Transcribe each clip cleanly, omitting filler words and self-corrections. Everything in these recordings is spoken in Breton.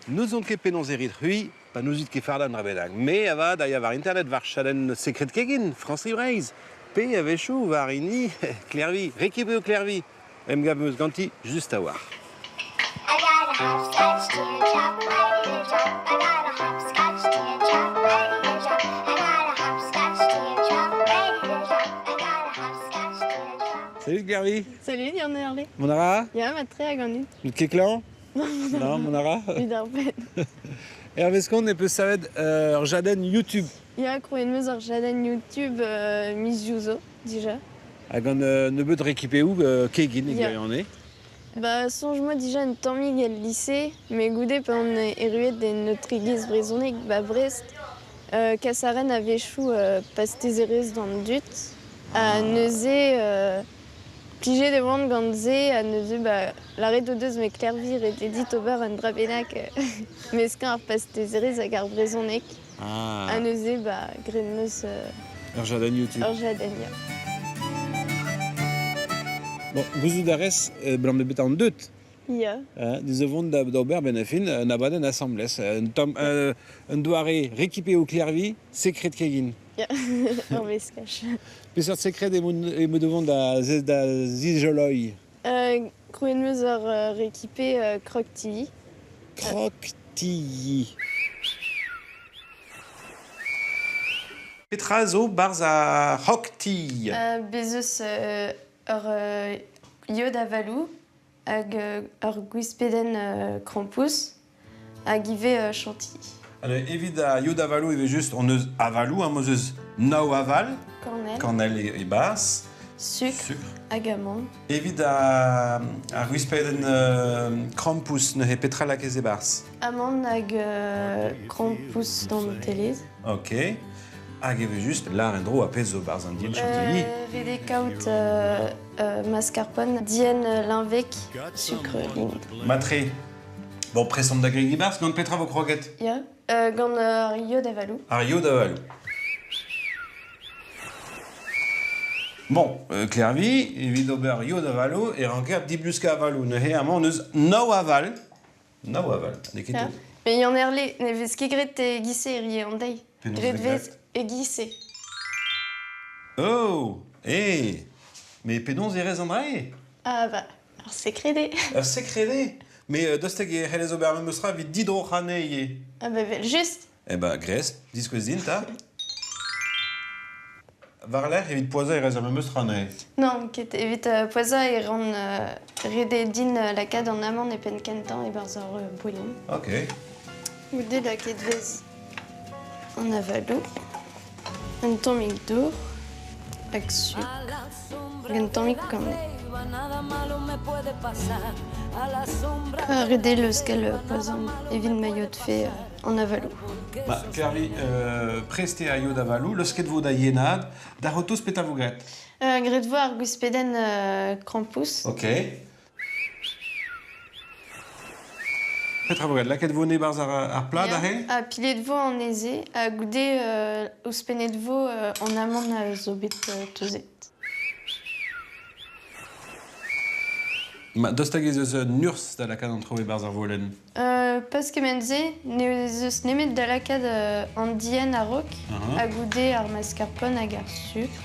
Nous on ket penons erit hui, pa nous ut ket fardan dra bennak. Me ava da yavar internet var chaden secret kegin, France Livraise. Pe avechou var ini, Clervy, rekipeo Clervy. Em gav meus ganti, just a war. I got a hopscotch teardrop, ready to drop. I got a hopscotch teardrop, ready to drop. I got a hopscotch teardrop, ready to drop. I got a hopscotch teardrop. Salut Clervy. Salut, Jan Erle. Monara? Ja, met tre ganit. Ut ket klan? Non, Monara? Vid ar bet. Erveskon ne peus savet ur jaden YouTube. Ja, kroen meus ar jaden YouTube mis Juzo, dija. Hag an nebeut rekipeo kegin Ya. egerion e. Ba, sonj-moi dija un tammig el lycée, me goude pa an eruet den neutrigiz brezonek, ba Brest, kasaren a vechou pastezerez d'an dut, a neuze plige de vant gant ze, a neuze ba l'arret o deus me Clervy ret edit ober an dra bennak meskin ar pastezerez hag ar brezonek. Ah, A neuze ba gren meus ur jaden YouTube. ur jaden, ya. Bon, gouzout arez blant bet an deut. Ya. Nous avons d'Aubert Benefin, nabaden assemblès. Un doare rekipeo Clervy, secret kegin. Ja, ur veskach. Pesart secret e me devant da zijoloi. Kroen meus ur rekipe Croc-Tilly. Croc-Tilly. Petra zo barz a Croc-Tilly. Bezeus ur iod a valou hag ur gwispeden Krampus hag ive Chantilly. Evit a yod avalou eve just on eus avalou, moz eus nao aval, Cornel, kannel e bas, sucre hag amande. Evit a gwispeden Krampus ne he petra lakez e bars. Amande hag Krampus d'an telez. Ok. Hag eve just lar en dro a pez zo barz an dien Chantilly. Rede kaout mascarpone, dien l'invec, sucre lind. Matre. Bon, presant da gregi bars, gant petra vo kroget. Ya. Gant ur iod a valou. Ar yod avalou. Bon, Clervy, evit ober yod avalou, e ranker dibluska avalou. Ne he amant eus nao aval. Nao aval, ne ket Ja. Me Jan Erle, ne vez ket gret e gise rie an dei. Penaos Gret da vez e gise. Oh, me pedons erez an drae. Ah ba, ar sekrede. Ur sekrede. Me dosteg e c'helez ober meustra vit didro c'hane ie. Ah ba vel, just. Eh ba, gres, diskwez din, ta. Var l'er evit poaza erez ar meustra ne. Non, ket evit poaza e ran rede din lakad an amant e pen kentan e barz ar bouillon. Ok. Goude laket vez an avalou. Un tammig dour. Hag sucre. Hag un tammig kamnet. Rede leus kel poazan evit maillot fe an avalou. Ba, Clervy, preste a yod avalou, leus ket vo da yenad, da rotos peta vo gret. Gret vo ar gwispeden Krampus. Ok. Petra vo gret, laket vo ne barz ar plat da he? A pilet vo an eze, a goude ouspenet vo an amant a zo bet teuzet. Ma, dosteg ez eus nurs da lakad an trove barz ar volen. Pas kemenze, ne eus nemet da lakad an dien a rok, a goude ar mascarpone hag ar sucre.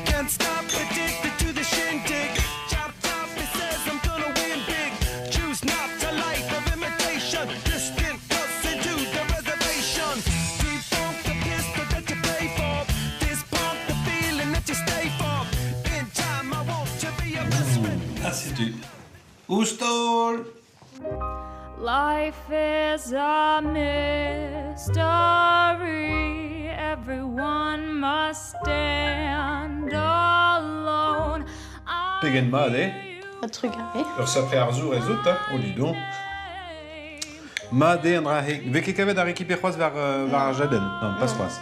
Can't stop, addicted to the shindig. Chop, chop, it says I'm gonna win big. Choose not a life of imitation. Distant closer to the reservation. Defunct the pistol that you play for. This pump the feeling that you stay for. In time, I want to be a best friend. Ah, c'est tu. Oustol! Life is a mystery. Everyone must stand alone. Pegen mat, A trugaré. Ur sapre ar zour ez out, o lidon. Ma de an dra he. Veke kavet ar ekipe c'hoaz var ar jaden. Non, pas c'hoaz.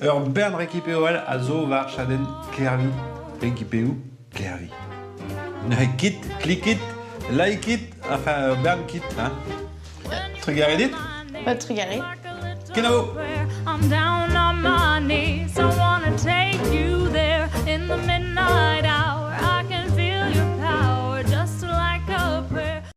Ur bern rekipe oel a zo var jaden Clervy. Rekipe ou Clervy. Ne kit, klikit, like it, enfin bern kit. Hein? Trugaré dit? Pas de trugaré. like a little Kenavo. prayer. I'm down on my knees.